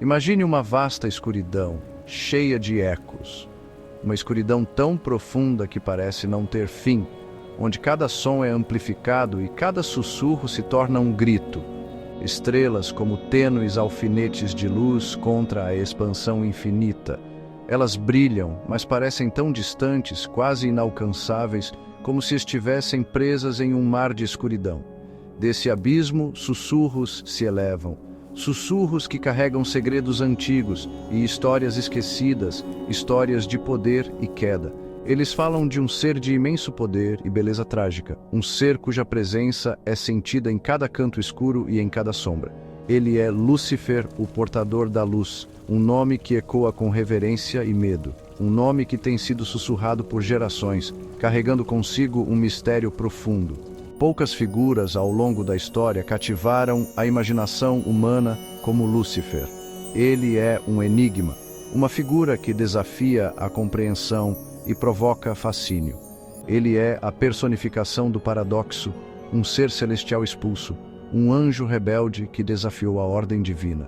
Imagine uma vasta escuridão, cheia de ecos. Uma escuridão tão profunda que parece não ter fim, onde cada som é amplificado e cada sussurro se torna um grito. Estrelas como tênues alfinetes de luz contra a expansão infinita. Elas brilham, mas parecem tão distantes, quase inalcançáveis, como se estivessem presas em um mar de escuridão. Desse abismo, sussurros se elevam. Sussurros que carregam segredos antigos e histórias esquecidas, histórias de poder e queda. Eles falam de um ser de imenso poder e beleza trágica, um ser cuja presença é sentida em cada canto escuro e em cada sombra. Ele é Lúcifer, o portador da luz, um nome que ecoa com reverência e medo, um nome que tem sido sussurrado por gerações, carregando consigo um mistério profundo. Poucas figuras ao longo da história cativaram a imaginação humana como Lúcifer. Ele é um enigma, uma figura que desafia a compreensão e provoca fascínio. Ele é a personificação do paradoxo, um ser celestial expulso, um anjo rebelde que desafiou a ordem divina.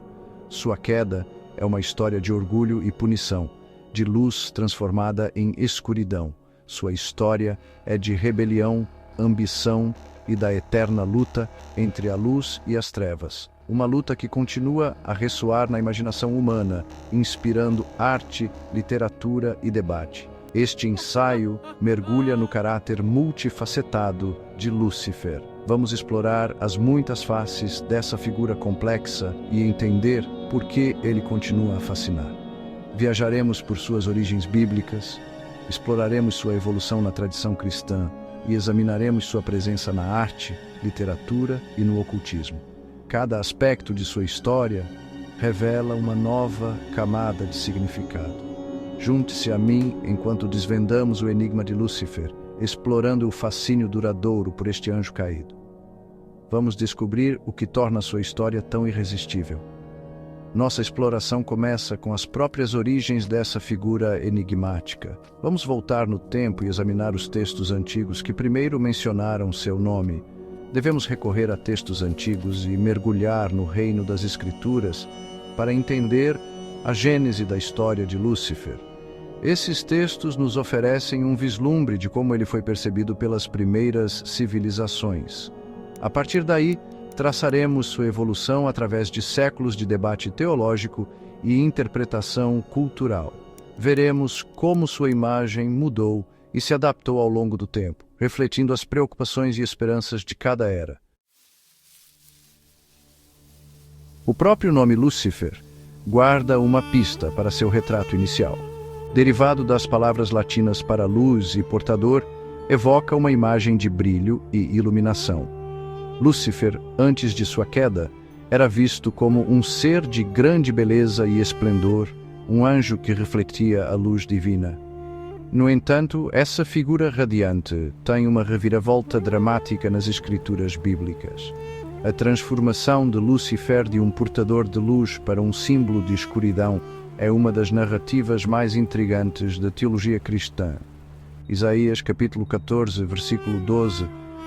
Sua queda é uma história de orgulho e punição, de luz transformada em escuridão. Sua história é de rebelião, ambição e da eterna luta entre a luz e as trevas. Uma luta que continua a ressoar na imaginação humana, inspirando arte, literatura e debate. Este ensaio mergulha no caráter multifacetado de Lúcifer. Vamos explorar as muitas faces dessa figura complexa e entender por que ele continua a fascinar. Viajaremos por suas origens bíblicas, exploraremos sua evolução na tradição cristã e examinaremos sua presença na arte, literatura e no ocultismo. Cada aspecto de sua história revela uma nova camada de significado. Junte-se a mim enquanto desvendamos o enigma de Lúcifer, explorando o fascínio duradouro por este anjo caído. Vamos descobrir o que torna sua história tão irresistível. Nossa exploração começa com as próprias origens dessa figura enigmática. Vamos voltar no tempo e examinar os textos antigos que primeiro mencionaram seu nome. Devemos recorrer a textos antigos e mergulhar no reino das Escrituras para entender a gênese da história de Lúcifer. Esses textos nos oferecem um vislumbre de como ele foi percebido pelas primeiras civilizações. A partir daí, traçaremos sua evolução através de séculos de debate teológico e interpretação cultural. Veremos como sua imagem mudou e se adaptou ao longo do tempo, refletindo as preocupações e esperanças de cada era. O próprio nome Lúcifer guarda uma pista para seu retrato inicial. Derivado das palavras latinas para luz e portador, evoca uma imagem de brilho e iluminação. Lúcifer, antes de sua queda, era visto como um ser de grande beleza e esplendor, um anjo que refletia a luz divina. No entanto, essa figura radiante tem uma reviravolta dramática nas escrituras bíblicas. A transformação de Lúcifer de um portador de luz para um símbolo de escuridão é uma das narrativas mais intrigantes da teologia cristã. Isaías capítulo 14, versículo 12,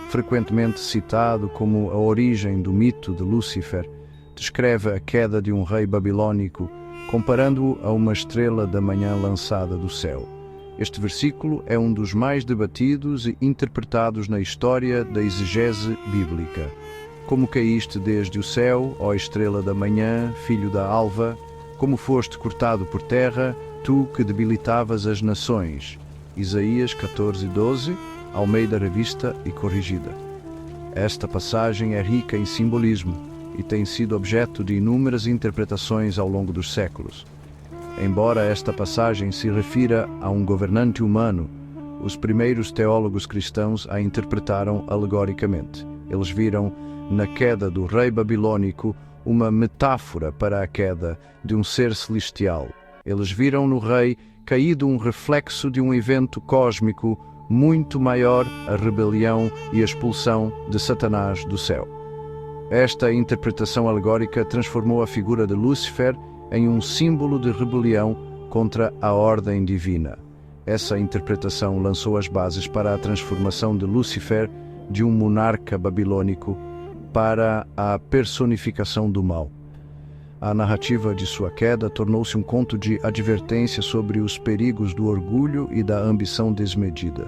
frequentemente citado como a origem do mito de Lúcifer, descreve a queda de um rei babilônico, comparando-o a uma estrela da manhã lançada do céu. Este versículo é um dos mais debatidos e interpretados na história da exegese bíblica. Como caíste desde o céu, ó estrela da manhã, filho da alva, como foste cortado por terra, tu que debilitavas as nações. Isaías 14, 12, Almeida Revista e Corrigida. Esta passagem é rica em simbolismo e tem sido objeto de inúmeras interpretações ao longo dos séculos. Embora esta passagem se refira a um governante humano, os primeiros teólogos cristãos a interpretaram alegoricamente. Eles viram na queda do rei babilônico uma metáfora para a queda de um ser celestial. Eles viram no rei caído um reflexo de um evento cósmico muito maior, a rebelião e a expulsão de Satanás do céu. Esta interpretação alegórica transformou a figura de Lúcifer em um símbolo de rebelião contra a ordem divina. Essa interpretação lançou as bases para a transformação de Lúcifer de um monarca babilônico para a personificação do mal. a narrativa de sua queda tornou-se um conto de advertência sobre os perigos do orgulho e da ambição desmedida.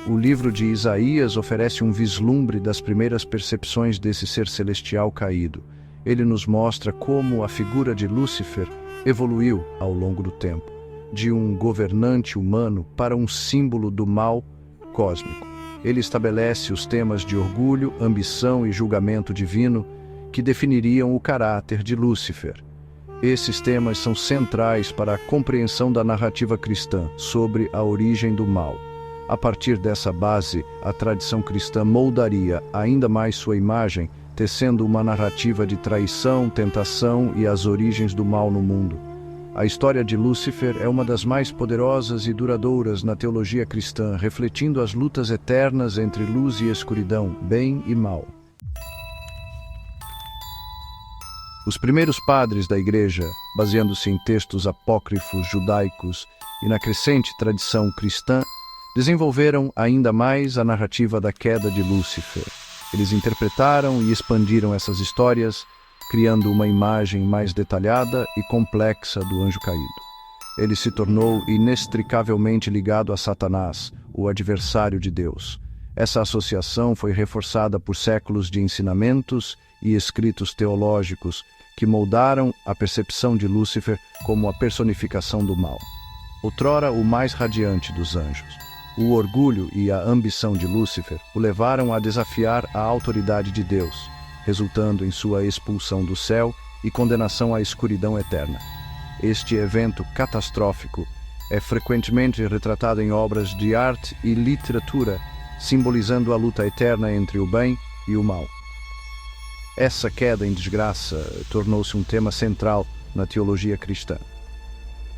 O livro de Isaías oferece um vislumbre das primeiras percepções desse ser celestial caído. Ele nos mostra como a figura de Lúcifer evoluiu ao longo do tempo, de um governante humano para um símbolo do mal cósmico. Ele estabelece os temas de orgulho, ambição e julgamento divino que definiriam o caráter de Lúcifer. Esses temas são centrais para a compreensão da narrativa cristã sobre a origem do mal. A partir dessa base, a tradição cristã moldaria ainda mais sua imagem, tecendo uma narrativa de traição, tentação e as origens do mal no mundo. A história de Lúcifer é uma das mais poderosas e duradouras na teologia cristã, refletindo as lutas eternas entre luz e escuridão, bem e mal. Os primeiros padres da Igreja, baseando-se em textos apócrifos judaicos e na crescente tradição cristã, desenvolveram ainda mais a narrativa da queda de Lúcifer. Eles interpretaram e expandiram essas histórias, criando uma imagem mais detalhada e complexa do anjo caído. Ele se tornou inextricavelmente ligado a Satanás, o adversário de Deus. Essa associação foi reforçada por séculos de ensinamentos e escritos teológicos que moldaram a percepção de Lúcifer como a personificação do mal. Outrora o mais radiante dos anjos, o orgulho e a ambição de Lúcifer o levaram a desafiar a autoridade de Deus, resultando em sua expulsão do céu e condenação à escuridão eterna. Este evento catastrófico é frequentemente retratado em obras de arte e literatura, simbolizando a luta eterna entre o bem e o mal. Essa queda em desgraça tornou-se um tema central na teologia cristã.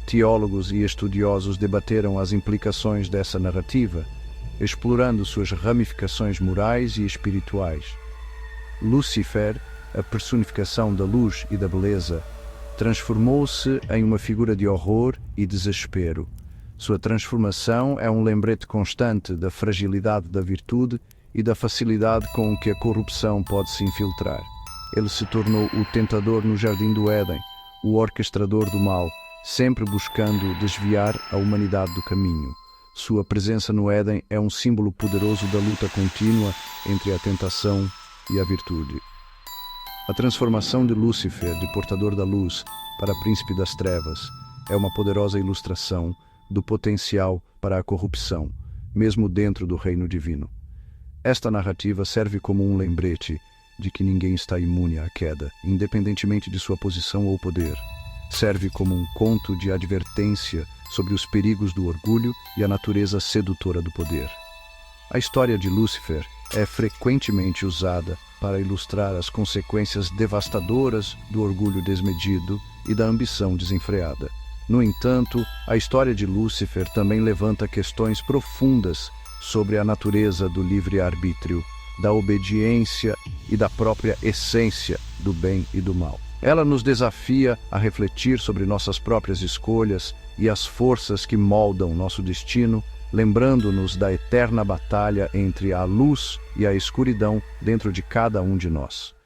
Teólogos e estudiosos debateram as implicações dessa narrativa, explorando suas ramificações morais e espirituais. Lúcifer, a personificação da luz e da beleza, transformou-se em uma figura de horror e desespero. Sua transformação é um lembrete constante da fragilidade da virtude e da facilidade com que a corrupção pode se infiltrar. Ele se tornou o tentador no jardim do Éden, o orquestrador do mal, sempre buscando desviar a humanidade do caminho. Sua presença no Éden é um símbolo poderoso da luta contínua entre a tentação e a virtude. A transformação de Lúcifer, de portador da luz, para príncipe das trevas, é uma poderosa ilustração do potencial para a corrupção, mesmo dentro do reino divino. Esta narrativa serve como um lembrete de que ninguém está imune à queda, independentemente de sua posição ou poder. Serve como um conto de advertência sobre os perigos do orgulho e a natureza sedutora do poder. A história de Lúcifer é frequentemente usada para ilustrar as consequências devastadoras do orgulho desmedido e da ambição desenfreada. No entanto, a história de Lúcifer também levanta questões profundas sobre a natureza do livre-arbítrio, da obediência e da própria essência do bem e do mal. Ela nos desafia a refletir sobre nossas próprias escolhas e as forças que moldam nosso destino, lembrando-nos da eterna batalha entre a luz e a escuridão dentro de cada um de nós.